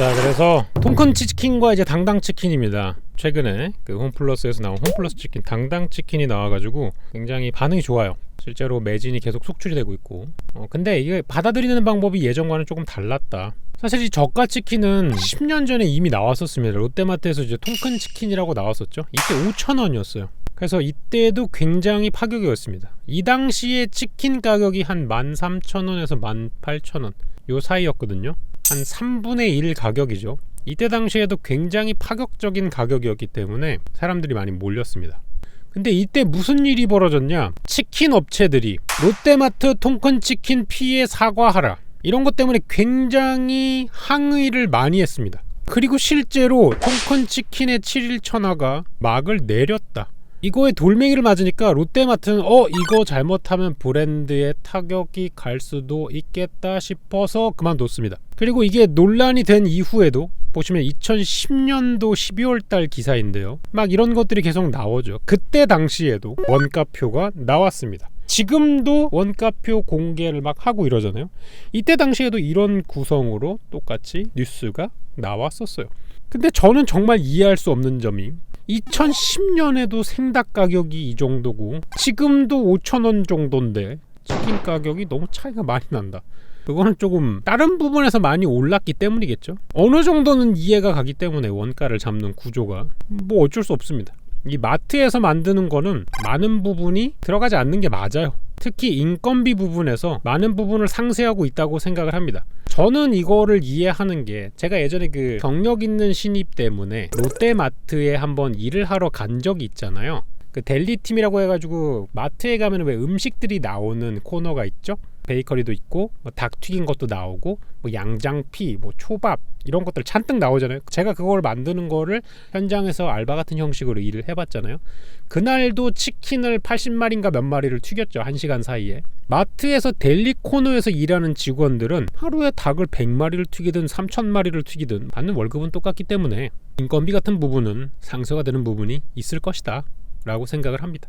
자, 그래서 통큰 치킨과 이제 당당 치킨입니다. 최근에 그 홈플러스에서 나온 홈플러스 치킨 당당 치킨이 나와가지고 굉장히 반응이 좋아요. 실제로 매진이 계속 속출이 되고 있고 근데 이게 받아들이는 방법이 예전과는 조금 달랐다. 사실 이 저가 치킨은 10년 전에 이미 나왔었습니다. 롯데마트에서 이제 통큰 치킨이라고 나왔었죠. 이때 5,000원이었어요. 그래서 이때도 굉장히 파격이었습니다. 이 당시에 치킨 가격이 한 13,000원에서 18,000원 요 사이였거든요. 한 3분의 1 가격이죠. 이때 당시에도 굉장히 파격적인 가격이었기 때문에 사람들이 많이 몰렸습니다. 근데 이때 무슨 일이 벌어졌냐? 치킨 업체들이 롯데마트 통큰 치킨 피해 사과하라 이런 것 때문에 굉장히 항의를 많이 했습니다. 그리고 실제로 통큰 치킨의 7일 천하가 막을 내렸다. 이거에 돌멩이를 맞으니까 롯데마트는 이거 잘못하면 브랜드에 타격이 갈 수도 있겠다 싶어서 그만뒀습니다. 그리고 이게 논란이 된 이후에도 보시면 2010년도 12월달 기사인데요. 막 이런 것들이 계속 나오죠. 그때 당시에도 원가표가 나왔습니다. 지금도 원가표 공개를 막 하고 이러잖아요. 이때 당시에도 이런 구성으로 똑같이 뉴스가 나왔었어요. 근데 저는 정말 이해할 수 없는 점이 2010년에도 생닭 가격이 이 정도고 지금도 5,000원 정도인데 치킨 가격이 너무 차이가 많이 난다. 그거는 조금 다른 부분에서 많이 올랐기 때문이겠죠. 어느 정도는 이해가 가기 때문에 원가를 잡는 구조가 뭐 어쩔 수 없습니다. 이 마트에서 만드는 거는 많은 부분이 들어가지 않는 게 맞아요. 특히 인건비 부분에서 많은 부분을 상쇄하고 있다고 생각을 합니다. 저는 이거를 이해하는 게 제가 예전에 그 경력 있는 신입 때문에 롯데마트에 한번 일을 하러 간 적이 있잖아요. 그 델리팀이라고 해가지고 마트에 가면 왜 음식들이 나오는 코너가 있죠. 베이커리도 있고 닭 튀긴 것도 나오고 양장피, 초밥 이런 것들 잔뜩 나오잖아요. 제가 그걸 만드는 거를 현장에서 알바 같은 형식으로 일을 해봤잖아요. 그날도 치킨을 80마리인가 몇 마리를 튀겼죠. 1시간 사이에. 마트에서 델리 코너에서 일하는 직원들은 하루에 닭을 100마리를 튀기든 3,000마리를 튀기든 받는 월급은 똑같기 때문에 인건비 같은 부분은 상쇄가 되는 부분이 있을 것이다 라고 생각을 합니다.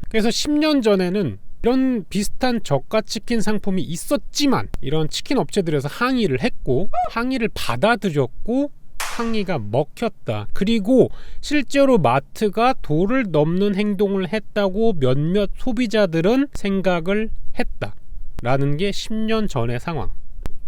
그래서 10년 전에는 이런 비슷한 저가 치킨 상품이 있었지만 이런 치킨 업체들에서 항의를 했고 항의를 받아들였고 항의가 먹혔다. 그리고 실제로 마트가 도를 넘는 행동을 했다고 몇몇 소비자들은 생각을 했다 라는 게 10년 전의 상황.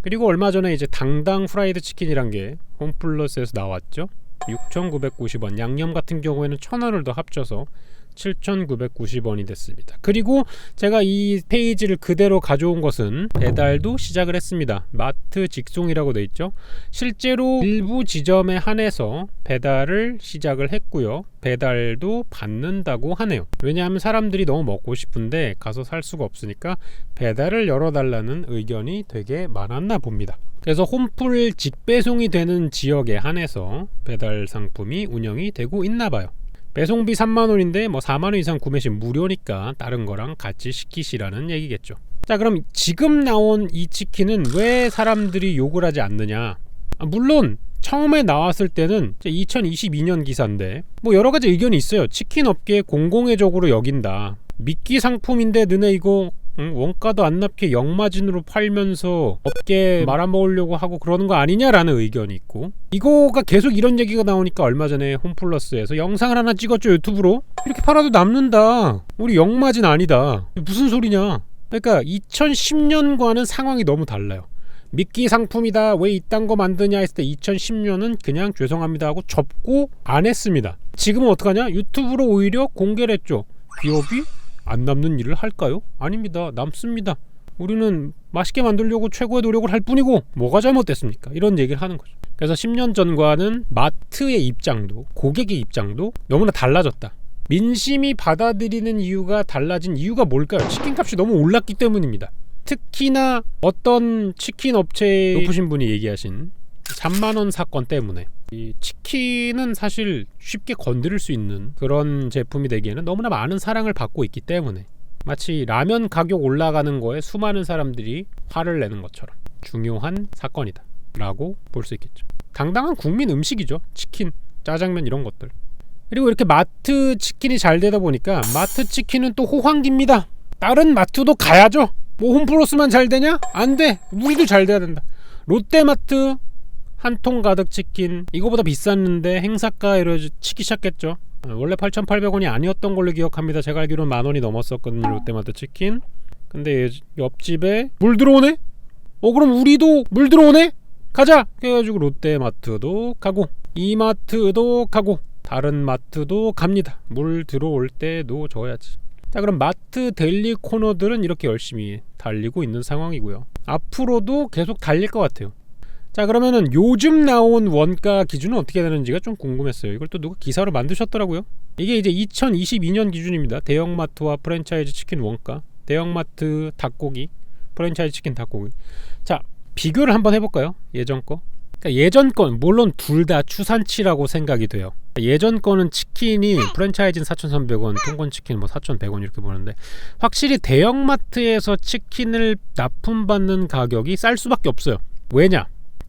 그리고 얼마 전에 이제 당당 프라이드 치킨이란 게 홈플러스에서 나왔죠. 6,990원, 양념 같은 경우에는 1,000원을 더 합쳐서 7,990원이 됐습니다. 그리고 제가 이 페이지를 그대로 가져온 것은 배달도 시작을 했습니다. 마트 직송이라고 돼 있죠. 실제로 일부 지점에 한해서 배달을 시작을 했고요. 배달도 받는다고 하네요. 왜냐하면 사람들이 너무 먹고 싶은데 가서 살 수가 없으니까 배달을 열어달라는 의견이 되게 많았나 봅니다. 그래서 홈플 직배송이 되는 지역에 한해서 배달 상품이 운영이 되고 있나 봐요. 배송비 3만원인데 4만원 이상 구매 시 무료니까 다른 거랑 같이 시키시라는 얘기겠죠. 자, 그럼 지금 나온 이 치킨은 왜 사람들이 욕을 하지 않느냐? 물론 처음에 나왔을 때는 2022년 기사인데 여러 가지 의견이 있어요. 치킨 업계 공공의적으로 여긴다. 미끼 상품인데 너네 이거 원가도 안 납게 역마진으로 팔면서 업계 말아먹으려고 하고 그러는 거 아니냐라는 의견이 있고, 이거가 계속 이런 얘기가 나오니까 얼마 전에 홈플러스에서 영상을 하나 찍었죠. 유튜브로. 이렇게 팔아도 남는다, 우리 역마진 아니다, 무슨 소리냐. 그러니까 2010년과는 상황이 너무 달라요. 미끼 상품이다, 왜 이딴 거 만드냐 했을 때 2010년은 그냥 죄송합니다 하고 접고 안 했습니다. 지금은 어떡하냐? 유튜브로 오히려 공개를 했죠. 기업이 안 남는 일을 할까요? 아닙니다. 남습니다. 우리는 맛있게 만들려고 최고의 노력을 할 뿐이고 뭐가 잘못됐습니까? 이런 얘기를 하는 거죠. 그래서 10년 전과는 마트의 입장도 고객의 입장도 너무나 달라졌다. 민심이 받아들이는 이유가 달라진 이유가 뭘까요? 치킨값이 너무 올랐기 때문입니다. 특히나 어떤 치킨 업체의 높으신 분이 얘기하신 3만원 사건 때문에 이 치킨은 사실 쉽게 건드릴 수 있는 그런 제품이 되기에는 너무나 많은 사랑을 받고 있기 때문에 마치 라면 가격 올라가는 거에 수많은 사람들이 화를 내는 것처럼 중요한 사건이다 라고 볼 수 있겠죠. 당당한 국민 음식이죠. 치킨, 짜장면 이런 것들. 그리고 이렇게 마트 치킨이 잘 되다 보니까 마트 치킨은 또 호황기입니다. 다른 마트도 가야죠. 홈플러스만 잘 되냐? 안 돼. 우리도 잘 돼야 된다. 롯데마트 한 통 가득 치킨 이거보다 비쌌는데 행사가 이러지 치기 시작했죠. 원래 8,800원이 아니었던 걸로 기억합니다. 제가 알기로는 10,000원이 넘었었거든요. 롯데마트 치킨. 근데 옆집에 물 들어오네? 그럼 우리도 물 들어오네? 가자! 그래가지고 롯데마트도 가고 이마트도 가고 다른 마트도 갑니다. 물 들어올 때도 줘야지. 자, 그럼 마트 델리 코너들은 이렇게 열심히 달리고 있는 상황이고요. 앞으로도 계속 달릴 것 같아요. 자, 그러면은 요즘 나온 원가 기준은 어떻게 되는지가 좀 궁금했어요. 이걸 또 누가 기사로 만드셨더라고요. 이게 이제 2022년 기준입니다. 대형마트와 프랜차이즈 치킨 원가. 대형마트 닭고기, 프랜차이즈 치킨 닭고기. 자, 비교를 한번 해볼까요? 예전 거. 그러니까 예전 건 물론 둘 다 추산치라고 생각이 돼요. 예전 거는 치킨이 프랜차이즈는 4,300원, 통건 치킨 뭐 4,100원 이렇게 보는데 확실히 대형마트에서 치킨을 납품받는 가격이 쌀 수밖에 없어요. 왜냐?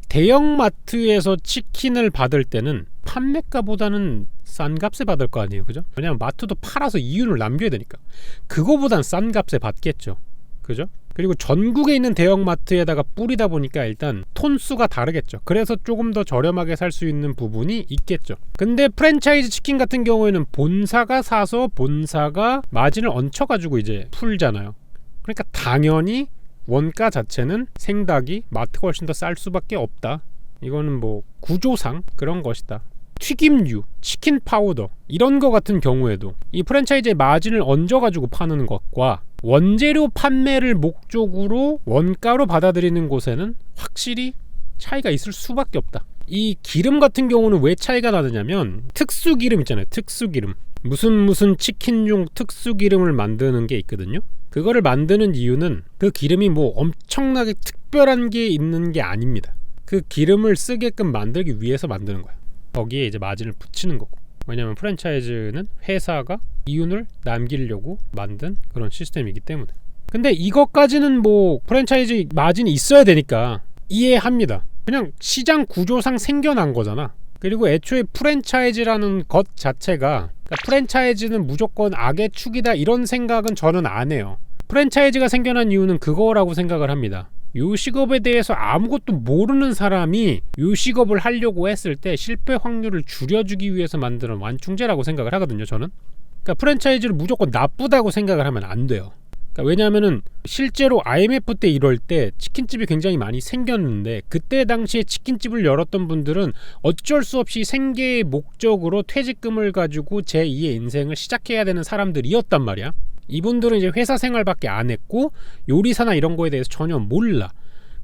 대형마트에서 치킨을 받을 때는 판매가보다는 싼 값에 받을 거 아니에요, 그죠? 왜냐면 마트도 팔아서 이윤을 남겨야 되니까 그거보단 싼 값에 받겠죠, 그죠? 그리고 전국에 있는 대형마트에다가 뿌리다 보니까 일단 톤수가 다르겠죠. 그래서 조금 더 저렴하게 살 수 있는 부분이 있겠죠. 근데 프랜차이즈 치킨 같은 경우에는 본사가 사서 본사가 마진을 얹혀가지고 이제 풀잖아요. 그러니까 당연히 원가 자체는 생닭이 마트가 훨씬 더 쌀 수밖에 없다. 이거는 뭐 구조상 그런 것이다. 튀김류, 치킨 파우더 이런 거 같은 경우에도 이 프랜차이즈의 마진을 얹어가지고 파는 것과 원재료 판매를 목적으로 원가로 받아들이는 곳에는 확실히 차이가 있을 수밖에 없다. 이 기름 같은 경우는 왜 차이가 나느냐면 특수기름 있잖아요. 특수기름. 무슨 치킨용 특수기름을 만드는 게 있거든요. 그거를 만드는 이유는 그 기름이 뭐 엄청나게 특별한 게 있는 게 아닙니다. 그 기름을 쓰게끔 만들기 위해서 만드는 거예요. 거기에 이제 마진을 붙이는 거고. 왜냐면 프랜차이즈는 회사가 이윤을 남기려고 만든 그런 시스템이기 때문에. 근데 이것까지는 뭐 프랜차이즈 마진이 있어야 되니까 이해합니다. 그냥 시장 구조상 생겨난 거잖아. 그리고 애초에 프랜차이즈라는 것 자체가, 그러니까 프랜차이즈는 무조건 악의 축이다 이런 생각은 저는 안 해요. 프랜차이즈가 생겨난 이유는 그거라고 생각을 합니다. 요식업에 대해서 아무것도 모르는 사람이 요식업을 하려고 했을 때 실패 확률을 줄여주기 위해서 만드는 완충제라고 생각을 하거든요, 저는. 그러니까 프랜차이즈를 무조건 나쁘다고 생각을 하면 안 돼요. 그러니까 왜냐하면은 실제로 IMF 때 이럴 때 치킨집이 굉장히 많이 생겼는데 그때 당시에 치킨집을 열었던 분들은 어쩔 수 없이 생계의 목적으로 퇴직금을 가지고 제2의 인생을 시작해야 되는 사람들이었단 말이야. 이분들은 이제 회사 생활밖에 안 했고 요리사나 이런 거에 대해서 전혀 몰라.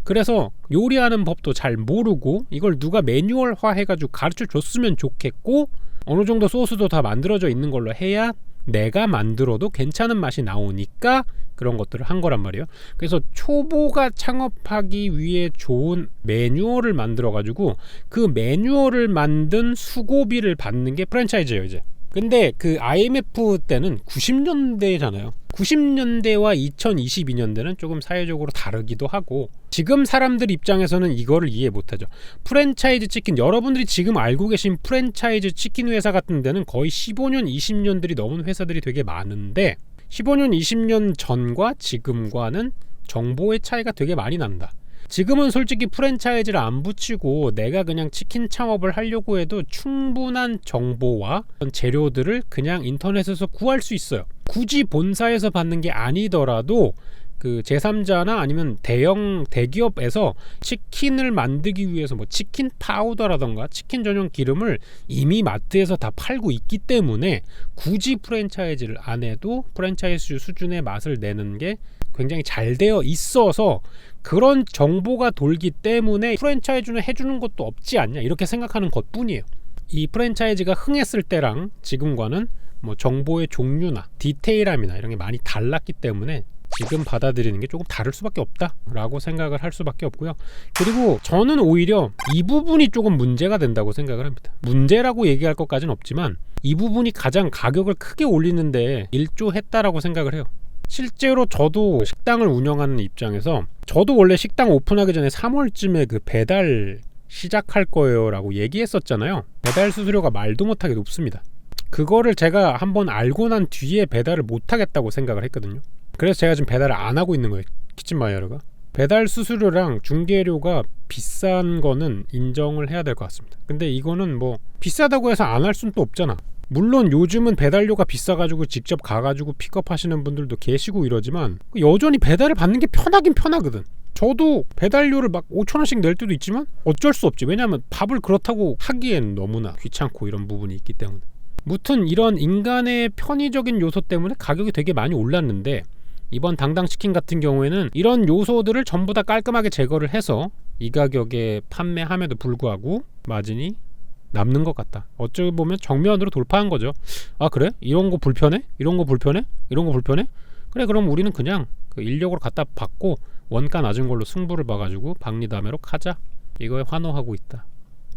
그래서 요리하는 법도 잘 모르고 이걸 누가 매뉴얼화 해가지고 가르쳐 줬으면 좋겠고 어느 정도 소스도 다 만들어져 있는 걸로 해야 내가 만들어도 괜찮은 맛이 나오니까 그런 것들을 한 거란 말이에요. 그래서 초보가 창업하기 위해 좋은 매뉴얼을 만들어 가지고 그 매뉴얼을 만든 수고비를 받는 게 프랜차이즈예요, 이제. 근데 그 IMF 때는 90년대잖아요. 90년대와 2022년대는 조금 사회적으로 다르기도 하고 지금 사람들 입장에서는 이거를 이해 못하죠. 프랜차이즈 치킨, 여러분들이 지금 알고 계신 프랜차이즈 치킨 회사 같은 데는 거의 15년, 20년들이 넘은 회사들이 되게 많은데 15년, 20년 전과 지금과는 정보의 차이가 되게 많이 난다. 지금은 솔직히 프랜차이즈를 안 붙이고 내가 그냥 치킨 창업을 하려고 해도 충분한 정보와 재료들을 그냥 인터넷에서 구할 수 있어요. 굳이 본사에서 받는 게 아니더라도 그 제3자나 아니면 대기업에서 치킨을 만들기 위해서 뭐 치킨 파우더라던가 치킨 전용 기름을 이미 마트에서 다 팔고 있기 때문에 굳이 프랜차이즈를 안 해도 프랜차이즈 수준의 맛을 내는 게 굉장히 잘 되어 있어서 그런 정보가 돌기 때문에 프랜차이즈는 해주는 것도 없지 않냐 이렇게 생각하는 것뿐이에요. 이 프랜차이즈가 흥했을 때랑 지금과는 뭐 정보의 종류나 디테일함이나 이런 게 많이 달랐기 때문에 지금 받아들이는 게 조금 다를 수밖에 없다라고 생각을 할 수밖에 없고요. 그리고 저는 오히려 이 부분이 조금 문제가 된다고 생각을 합니다. 문제라고 얘기할 것까지는 없지만 이 부분이 가장 가격을 크게 올리는데 일조했다라고 생각을 해요. 실제로 저도 식당을 운영하는 입장에서 저도 원래 식당 오픈하기 전에 3월쯤에 그 배달 시작할 거예요 라고 얘기했었잖아요. 배달 수수료가 말도 못하게 높습니다. 그거를 제가 한번 알고 난 뒤에 배달을 못하겠다고 생각을 했거든요. 그래서 제가 지금 배달을 안 하고 있는 거예요, 키친마이어르가. 배달 수수료랑 중개료가 비싼 거는 인정을 해야 될 것 같습니다. 근데 이거는 뭐 비싸다고 해서 안 할 수는 또 없잖아. 물론 요즘은 배달료가 비싸가지고 직접 가가지고 픽업하시는 분들도 계시고 이러지만 여전히 배달을 받는 게 편하긴 편하거든. 저도 배달료를 막 5,000원씩 낼 때도 있지만 어쩔 수 없지. 왜냐하면 밥을 그렇다고 하기엔 너무나 귀찮고 이런 부분이 있기 때문에. 무튼 이런 인간의 편의적인 요소 때문에 가격이 되게 많이 올랐는데 이번 당당치킨 같은 경우에는 이런 요소들을 전부 다 깔끔하게 제거를 해서 이 가격에 판매함에도 불구하고 마진이 남는 것 같다. 어찌 보면 정면으로 돌파한 거죠. 아 그래? 이런 거 불편해? 이런 거 불편해? 이런 거 불편해? 그래 그럼 우리는 그냥 그 인력으로 갖다 받고 원가 낮은 걸로 승부를 봐가지고 박리담회로 가자. 이거에 환호하고 있다.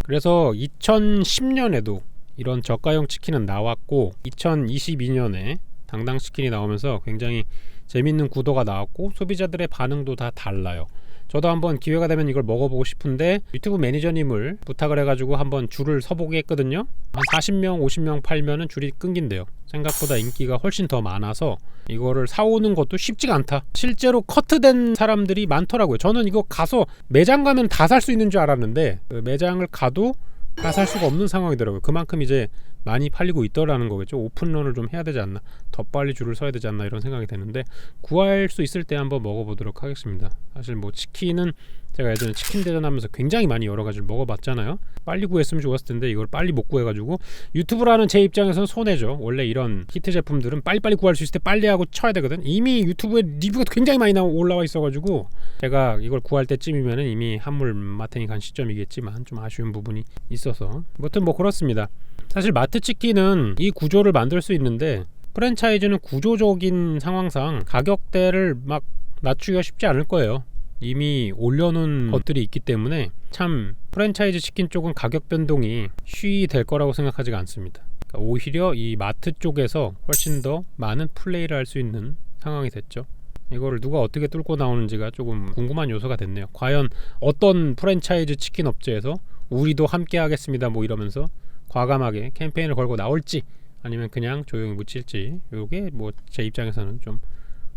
그래서 2010년에도 이런 저가형 치킨은 나왔고 2022년에 당당치킨이 나오면서 굉장히 재밌는 구도가 나왔고 소비자들의 반응도 다 달라요. 저도 한번 기회가 되면 이걸 먹어보고 싶은데 유튜브 매니저님을 부탁을 해가지고 한번 줄을 서보게 했거든요. 한 40명 50명 팔면은 줄이 끊긴대요. 생각보다 인기가 훨씬 더 많아서 이거를 사오는 것도 쉽지가 않다. 실제로 커트된 사람들이 많더라고요. 저는 이거 가서 매장 가면 다 살 수 있는 줄 알았는데 그 매장을 가도 다 살 수가 없는 상황이더라고요. 그만큼 이제 많이 팔리고 있더라는 거겠죠. 오픈런을 좀 해야 되지 않나, 더 빨리 줄을 서야 되지 않나 이런 생각이 되는데 구할 수 있을 때 한번 먹어보도록 하겠습니다. 사실 뭐 치킨은 제가 예전에 치킨 대전 하면서 굉장히 많이 여러 가지를 먹어봤잖아요. 빨리 구했으면 좋았을 텐데 이걸 빨리 못 구해가지고 유튜브라는 제 입장에서는 손해죠. 원래 이런 히트 제품들은 빨리빨리 구할 수 있을 때 빨리 하고 쳐야 되거든. 이미 유튜브에 리뷰가 굉장히 많이 올라와 있어가지고 제가 이걸 구할 때쯤이면 이미 한물 마탱이 간 시점이겠지만 좀 아쉬운 부분이 있어서 아무튼 뭐 그렇습니다. 사실 마트 치킨은 이 구조를 만들 수 있는데 프랜차이즈는 구조적인 상황상 가격대를 막 낮추기가 쉽지 않을 거예요. 이미 올려놓은 것들이 있기 때문에 참 프랜차이즈 치킨 쪽은 가격 변동이 쉬이 될 거라고 생각하지가 않습니다. 그러니까 오히려 이 마트 쪽에서 훨씬 더 많은 플레이를 할 수 있는 상황이 됐죠. 이거를 누가 어떻게 뚫고 나오는지가 조금 궁금한 요소가 됐네요. 과연 어떤 프랜차이즈 치킨 업체에서 우리도 함께 하겠습니다 뭐 이러면서 과감하게 캠페인을 걸고 나올지 아니면 그냥 조용히 묻힐지 이게 뭐 제 입장에서는 좀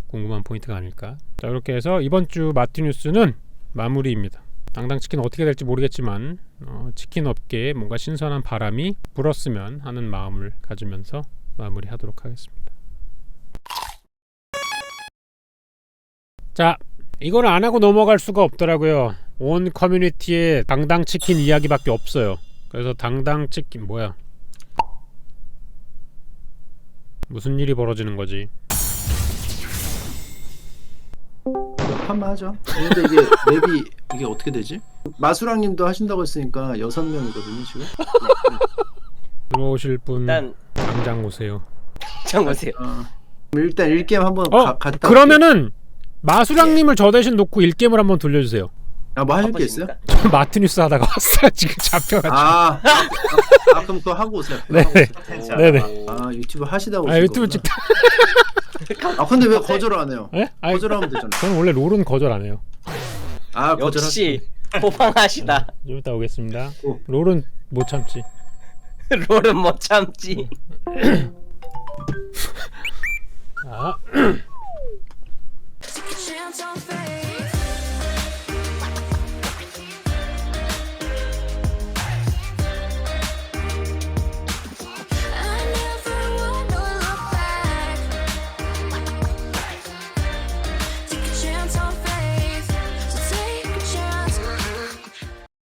궁금한 포인트가 아닐까. 자 이렇게 해서 이번 주 마트 뉴스는 마무리입니다. 당당치킨 어떻게 될지 모르겠지만 치킨 업계에 뭔가 신선한 바람이 불었으면 하는 마음을 가지면서 마무리하도록 하겠습니다. 자 이거를 안 하고 넘어갈 수가 없더라고요. 온 커뮤니티에 당당치킨 이야기밖에 없어요. 그래서 당당치킨 뭐야 무슨 일이 벌어지는 거지? 한번 하죠. 근데 이게 맵이 이게 어떻게 되지? 마수랑님도 하신다고 했으니까 6명이거든요 지금. 들어오실 분 일단 당장 오세요. 정보세요. 일단 1게임 한번 갔다 그러면은 마수랑님을 저 대신 놓고 1게임을 한번 돌려주세요. 뭐 하실 게 있어요? 저 마트 뉴스 하다가 왔어요. 지금 잡혀가지고. 그럼 그거 하고 오세요. 네네. 유튜브 하시다 오신 유튜브 거구나. 찍다. 근데 왜 거절 안 해요? 네? 거절하면 되잖아요. 저는 원래 롤은 거절 안 해요. 역시 호방하시다. 좀 이따 오겠습니다. 오. 롤은 못 참지. 롤은 못 참지. 아. Chance on fate.